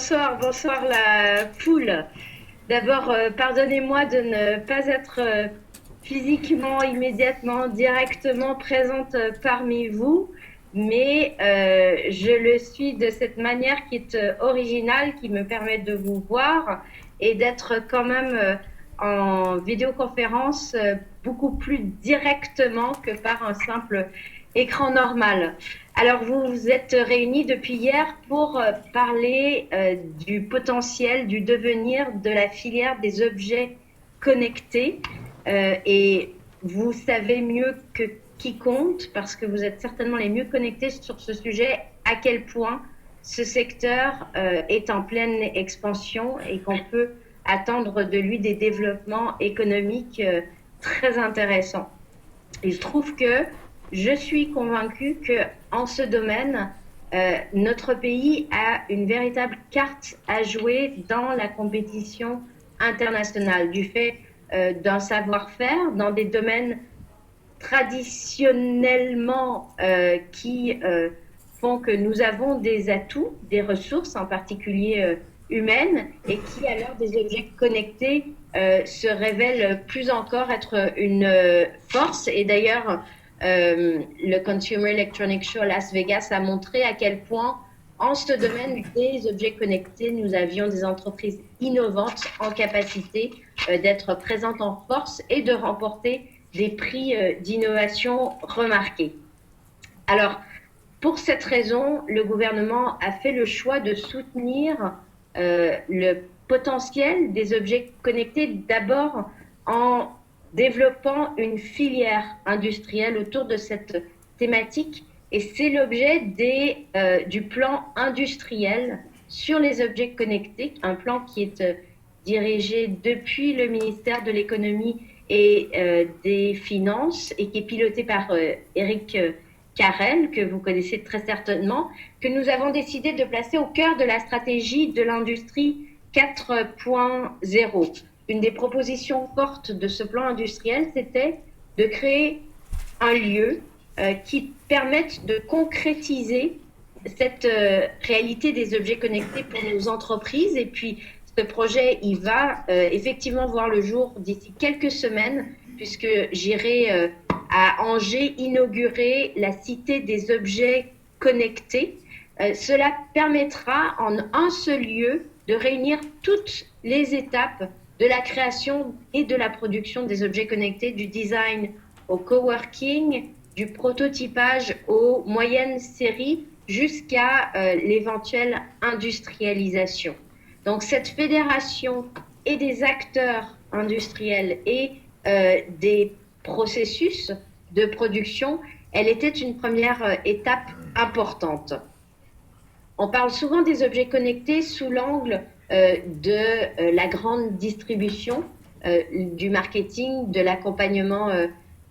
bonsoir la foule. D'abord, pardonnez-moi de ne pas être physiquement, immédiatement, directement présente parmi vous, mais je le suis de cette manière qui est originale, qui me permet de vous voir et d'être quand même en vidéoconférence beaucoup plus directement que par un simple écran normal. Alors, vous vous êtes réunis depuis hier pour parler du potentiel, du devenir de la filière des objets connectés. Et vous savez mieux que quiconque, parce que vous êtes certainement les mieux connectés sur ce sujet, à quel point ce secteur est en pleine expansion et qu'on peut attendre de lui des développements économiques très intéressants. Il se trouve que je suis convaincue qu'en ce domaine, notre pays a une véritable carte à jouer dans la compétition internationale, du fait d'un savoir-faire dans des domaines traditionnellement qui font que nous avons des atouts, des ressources, en particulier humaines, et qui, à l'heure des objets connectés, se révèlent plus encore être une force. Et d'ailleurs, le Consumer Electronics Show à Las Vegas a montré à quel point, en ce domaine des objets connectés, nous avions des entreprises innovantes en capacité d'être présentes en force et de remporter des prix d'innovation remarqués. Alors, pour cette raison, le gouvernement a fait le choix de soutenir le potentiel des objets connectés d'abord en développant une filière industrielle autour de cette thématique. Et c'est l'objet du plan industriel sur les objets connectés, un plan qui est dirigé depuis le ministère de l'économie et des finances et qui est piloté par Éric Carrel, que vous connaissez très certainement, que nous avons décidé de placer au cœur de la stratégie de l'industrie 4.0. Une des propositions fortes de ce plan industriel, c'était de créer un lieu qui permette de concrétiser cette réalité des objets connectés pour nos entreprises. Et puis, ce projet, il va effectivement voir le jour d'ici quelques semaines, puisque j'irai à Angers inaugurer la Cité des objets connectés. Cela permettra en un seul lieu de réunir toutes les étapes de la création et de la production des objets connectés, du design au coworking, du prototypage aux moyennes séries jusqu'à l'éventuelle industrialisation. Donc cette fédération et des acteurs industriels et des processus de production, elle était une première étape importante. On parle souvent des objets connectés sous l'angle de la grande distribution, du marketing, de l'accompagnement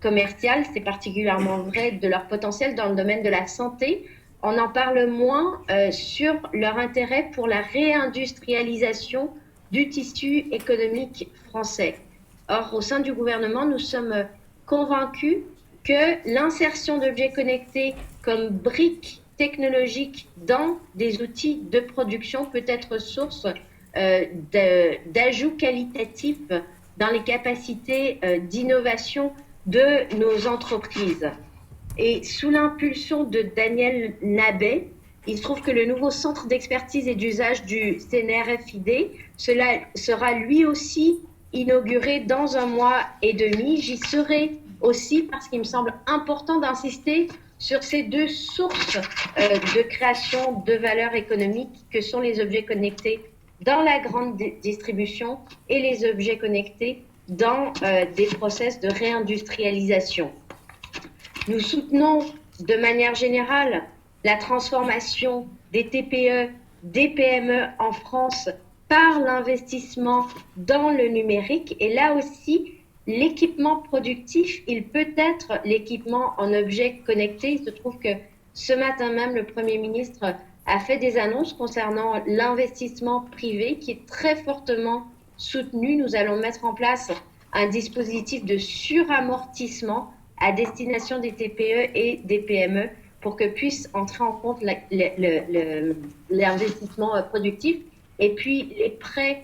commercial. C'est particulièrement vrai de leur potentiel dans le domaine de la santé. On en parle moins sur leur intérêt pour la réindustrialisation du tissu économique français. Or, au sein du gouvernement, nous sommes convaincus que l'insertion d'objets connectés comme briques technologiques dans des outils de production peut être source d'ajouts qualitatifs dans les capacités d'innovation de nos entreprises. Et sous l'impulsion de Daniel Nabet, il se trouve que le nouveau centre d'expertise et d'usage du CNRFID sera lui aussi inauguré dans 1 mois et demi. J'y serai aussi parce qu'il me semble important d'insister sur ces deux sources de création de valeur économique que sont les objets connectés dans la grande distribution et les objets connectés dans des process de réindustrialisation. Nous soutenons de manière générale la transformation des TPE, des PME en France par l'investissement dans le numérique. Et là aussi, l'équipement productif, il peut être l'équipement en objets connectés. Il se trouve que ce matin même, le Premier ministre a fait des annonces concernant l'investissement privé qui est très fortement soutenu. Nous allons mettre en place un dispositif de suramortissement à destination des TPE et des PME pour que puisse entrer en compte l'investissement productif. et puis les prêts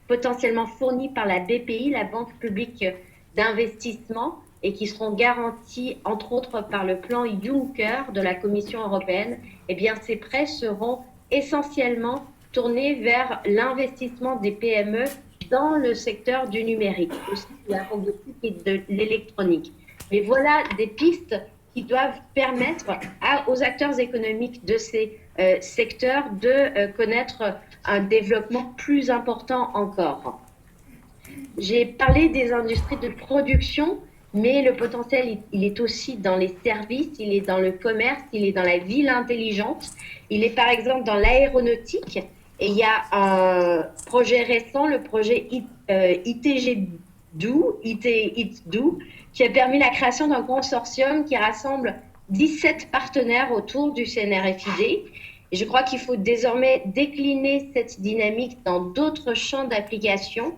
potentiellement fournis par la BPI, la Banque publique d'investissement, et qui seront garantis, entre autres, par le plan Juncker de la Commission européenne, eh bien, ces prêts seront essentiellement tournés vers l'investissement des PME dans le secteur du numérique, aussi de la robotique et de l'électronique. Mais voilà des pistes qui doivent permettre aux acteurs économiques de ces secteurs de connaître un développement plus important encore. J'ai parlé des industries de production, mais le potentiel, il est aussi dans les services, il est dans le commerce, il est dans la ville intelligente, il est par exemple dans l'aéronautique. Et il y a un projet récent, le projet ITG-DO, qui a permis la création d'un consortium qui rassemble 17 partenaires autour du CNRFID. Et je crois qu'il faut désormais décliner cette dynamique dans d'autres champs d'application.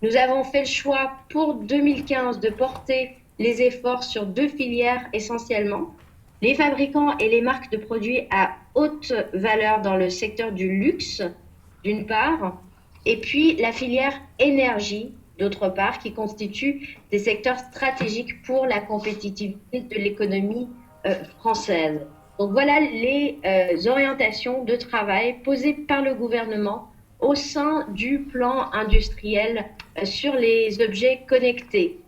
Nous avons fait le choix pour 2015 de porter les efforts sur 2 filières essentiellement, les fabricants et les marques de produits à haute valeur dans le secteur du luxe, d'une part, et puis la filière énergie, d'autre part, qui constitue des secteurs stratégiques pour la compétitivité de l'économie française. Donc voilà les orientations de travail posées par le gouvernement au sein du plan industriel sur les objets connectés.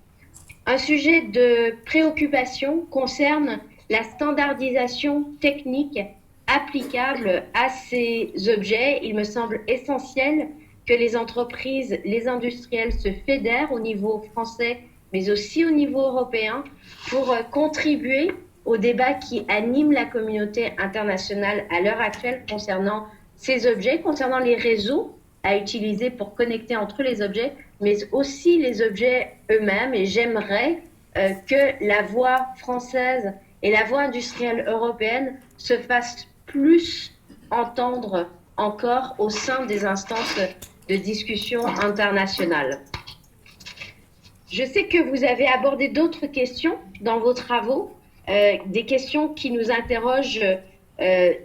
Un sujet de préoccupation concerne la standardisation technique applicable à ces objets. Il me semble essentiel que les entreprises, les industriels se fédèrent au niveau français, mais aussi au niveau européen, pour contribuer au débat qui anime la communauté internationale à l'heure actuelle concernant ces objets, concernant les réseaux à utiliser pour connecter entre les objets, mais aussi les objets eux-mêmes. Et j'aimerais que la voix française et la voix industrielle européenne se fassent plus entendre encore au sein des instances de discussion internationales. Je sais que vous avez abordé d'autres questions dans vos travaux, des questions qui nous interrogent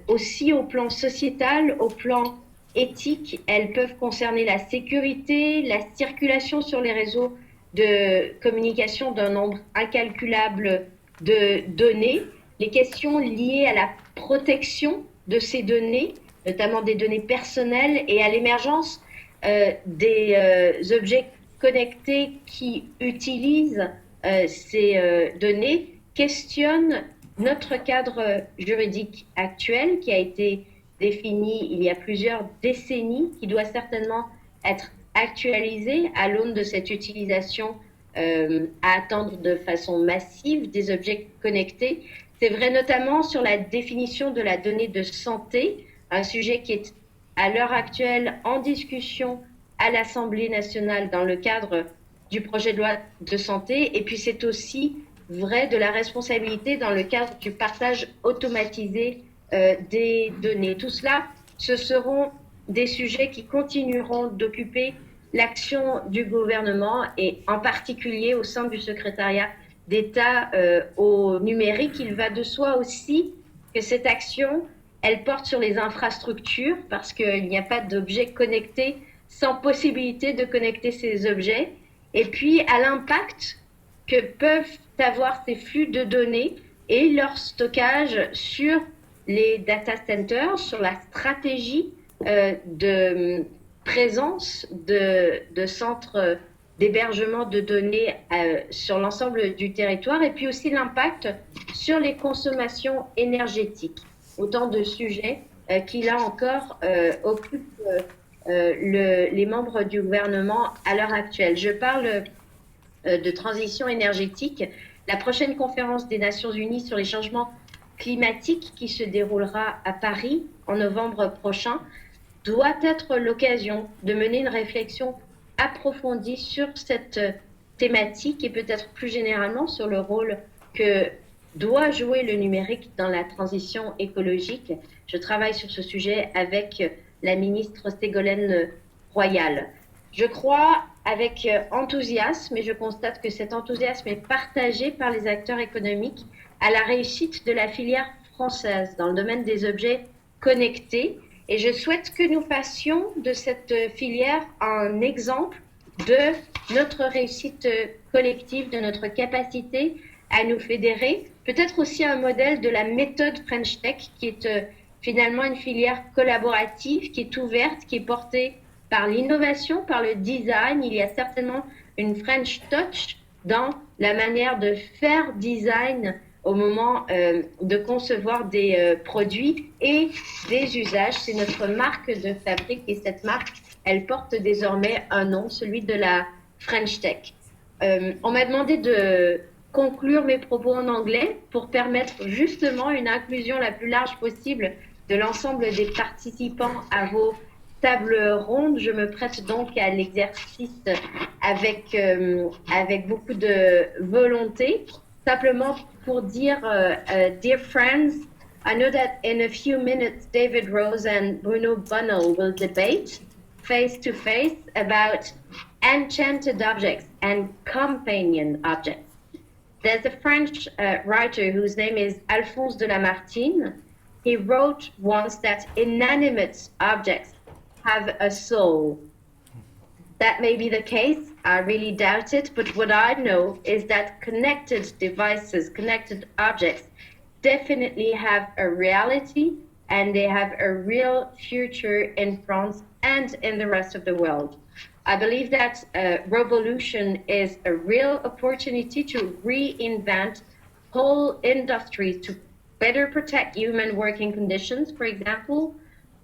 aussi au plan sociétal, au plan éthique. Elles peuvent concerner la sécurité, la circulation sur les réseaux de communication d'un nombre incalculable de données, les questions liées à la protection de ces données, notamment des données personnelles, et à l'émergence des objets connectés qui utilisent ces données, questionnent notre cadre juridique actuel qui a été défini il y a plusieurs décennies, qui doit certainement être actualisé à l'aune de cette utilisation à attendre de façon massive des objets connectés. C'est vrai notamment sur la définition de la donnée de santé, un sujet qui est à l'heure actuelle en discussion à l'Assemblée nationale dans le cadre du projet de loi de santé. Et puis c'est aussi vrai de la responsabilité dans le cadre du partage automatisé des données. Tout cela, ce seront des sujets qui continueront d'occuper l'action du gouvernement et en particulier au sein du secrétariat d'État au numérique. Il va de soi aussi que cette action, elle porte sur les infrastructures parce qu'il n'y a pas d'objets connectés sans possibilité de connecter ces objets. Et puis à l'impact que peuvent avoir ces flux de données et leur stockage sur les data centers, sur la stratégie de présence de centres d'hébergement de données sur l'ensemble du territoire, et puis aussi l'impact sur les consommations énergétiques. Autant de sujets qui, là encore, occupent les membres du gouvernement à l'heure actuelle. Je parle de transition énergétique. La prochaine conférence des Nations Unies sur les changements climatiques qui se déroulera à Paris en novembre prochain doit être l'occasion de mener une réflexion approfondie sur cette thématique et peut-être plus généralement sur le rôle que doit jouer le numérique dans la transition écologique. Je travaille sur ce sujet avec la ministre Ségolène Royal. Je crois avec enthousiasme, et je constate que cet enthousiasme est partagé par les acteurs économiques, à la réussite de la filière française dans le domaine des objets connectés. Et je souhaite que nous fassions de cette filière un exemple de notre réussite collective, de notre capacité à nous fédérer, peut-être aussi un modèle de la méthode French Tech, qui est finalement une filière collaborative, qui est ouverte, qui est portée par l'innovation, par le design. Il y a certainement une French touch dans la manière de faire design au moment de concevoir des produits et des usages. C'est notre marque de fabrique et cette marque, elle porte désormais un nom, celui de la French Tech. On m'a demandé de conclure mes propos en anglais pour permettre justement une inclusion la plus large possible de l'ensemble des participants à vos tables rondes. Je me prête donc à l'exercice avec beaucoup de volonté. Simplement pour dire, dear friends, I know that in a few minutes David Rose and Bruno Bunnell will debate face to face about enchanted objects and companion objects. There's a French writer whose name is Alphonse de Lamartine. He wrote once that inanimate objects have a soul. That may be the case. I really doubt it. But what I know is that connected devices, connected objects, definitely have a reality and they have a real future in France and in the rest of the world. I believe that revolution is a real opportunity to reinvent whole industries to better protect human working conditions, for example,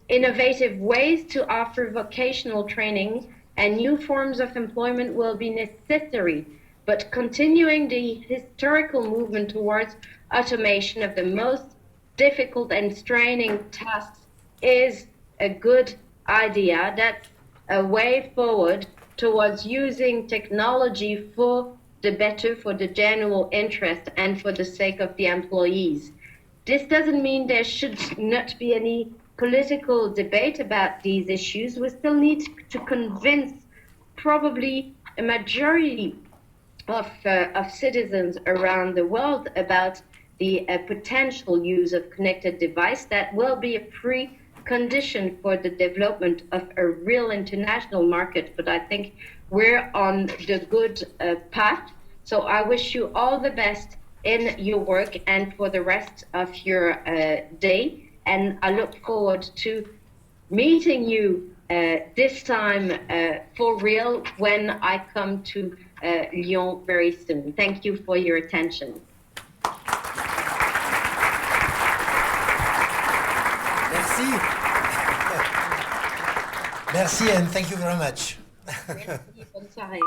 innovative ways to offer vocational training and new forms of employment will be necessary, but continuing the historical movement towards automation of the most difficult and straining tasks is a good idea. That's a way forward towards using technology for the better, for the general interest, and for the sake of the employees. This doesn't mean there should not be any political debate about these issues. We still need to convince probably a majority of citizens around the world about the potential use of connected device that will be a precondition for the development of a real international market. But I think we're on the good path. So I wish you all the best in your work and for the rest of your day. And I look forward to meeting you this time for real when I come to Lyon very soon. Thank you for your attention. Merci. Merci and thank you very much. Merci, bonne soirée.